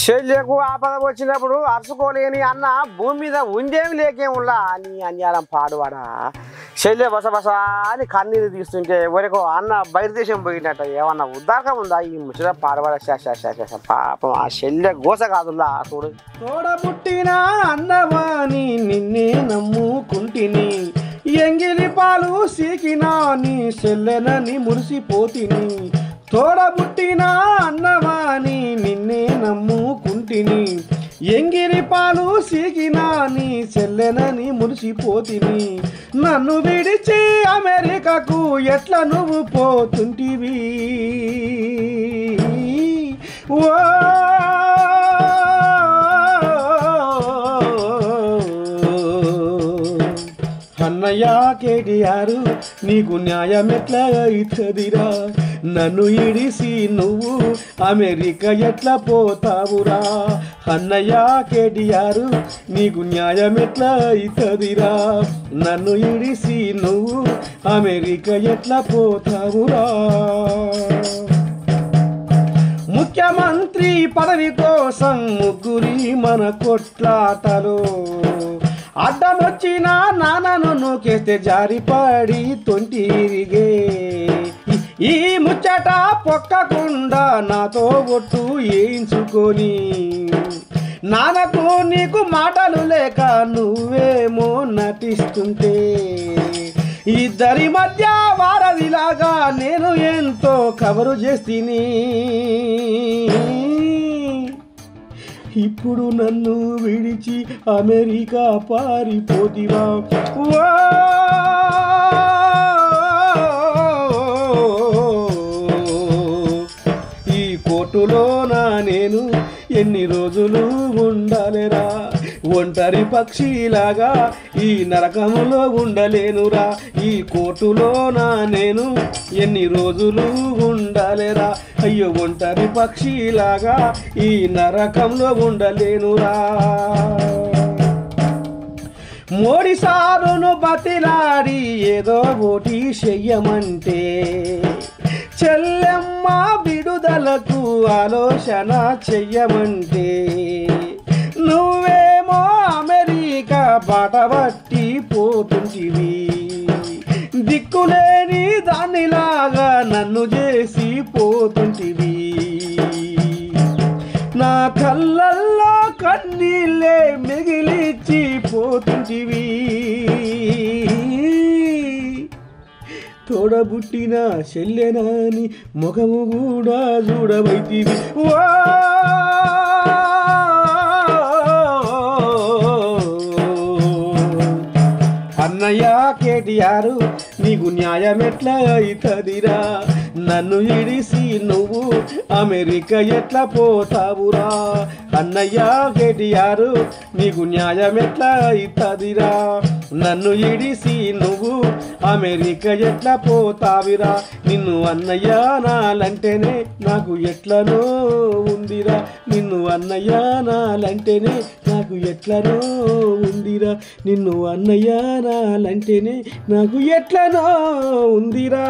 చెల్లెకు ఆపద వచ్చినప్పుడు అరుచుకోలేని అన్న భూమి మీద ఉందేమి లేకేములా అని అన్యారం పాడువాడా చెల్లె బస అని కన్నీరు తీస్తుంటే ఎవరికో అన్న బయట దేశం పోయినట్ట ఏమన్నా ఉద్దారకం ఉందా ఈ ముచ్చట పాడవాడ పాపం ఆ చెల్లె గోస కాదులా చూడు. తోడబుట్టిన అన్నవాని నిన్నే నమ్ముకుంటిని ఎంగిలి పాలు సీకినా నీ చెల్లెనని మురిసిపోతిని. తోడబుట్టిన అన్నవాని నిన్నే నమ్ముకుంటిని ఎంగిలి పాలు సీకినా నీ చెల్లెనని మురిసిపోతిని. నన్ను విడిచి అమెరికాకు ఎట్లా నువ్వు పోతుంటివి ఓ అన్నయ్య కేటీఆర్ నీకు న్యాయం ఎట్లా అవుతుందిరా నన్ను ఇడిసి నువ్వు అమెరికా ఎట్లా పోతావురా. అన్నయ్య కేటీఆర్ నీకు న్యాయం ఎట్లా అవుతుందిరా నన్ను ఇడిసి నువ్వు అమెరికా ఎట్లా పోతావురా. ముఖ్యమంత్రి పదవి కోసం ముగ్గురి మన కొట్లాటలో అడ్డమొచ్చిన నాన్నను నూకేస్తే జారిపడి తొంటిరిగే. ఈ ముచ్చట పొక్కకుండా నాతో ఒట్టు వేయించుకొని నాన్నకు నీకు మాటలు లేక నువ్వేమో నటిస్తుంటే ఇద్దరి మధ్య వారధిలాగా నేను ఎంతో కవరు చేస్తిని. ఇప్పుడు నన్ను విడిచి అమెరికా పారిపోతివా ఈ కోర్టులోనా నేను ఎన్ని రోజులు ఉండాలిరా ఒంటరి పక్షిలాగా ఈ నరకములో ఉండలేనురా. ఈ కోర్టులోనా నేను ఎన్ని రోజులు ఉండాలిరా అయ్యో ఒంటరి పక్షిలాగా ఈ నరకంలో ఉండలేనురా. మోడీ సారును బతిలాడి ఏదో ఓటి చెయ్యమంటే చెల్లెమ్మ విడుదలకు ఆలోచన చెయ్యమంటే నువ్వేమో అమెరికా బాట పట్టి పోతుంటివి. దిక్కులేని దానిలాగా నన్ను చేసి పోతుంటివి. నా కళ్ళల్లో కన్నీళ్ళే మిగిలిచ్చి పోతుంటివి. తోడబుట్టిన చెల్లెనాని ముఖము కూడా చూడబైతివి ఓ అన్నయ్య కేటీఆర్ నీకు న్యాయం ఎట్లా అవుతుందిరా నన్ను ఇడిసి నువ్వు అమెరికా ఎట్లా పోతావురా. అన్నయ్య కేటీఆర్ నీకు న్యాయం ఎట్లా అవుతుందిరా నన్ను ఇడిసి నువ్వు అమెరికా ఎట్లా పోతావిరా. నిన్ను అన్నయ్య నాలంటేనే నాకు ఎట్లనో ఉందిరా నిన్ను అన్నయ్య నాలంటేనే నాకు ఎట్లనో ఉందిరా నిన్ను అన్నయ్య నాలంటేనే నాకు ఎట్లనో ఉందిరా.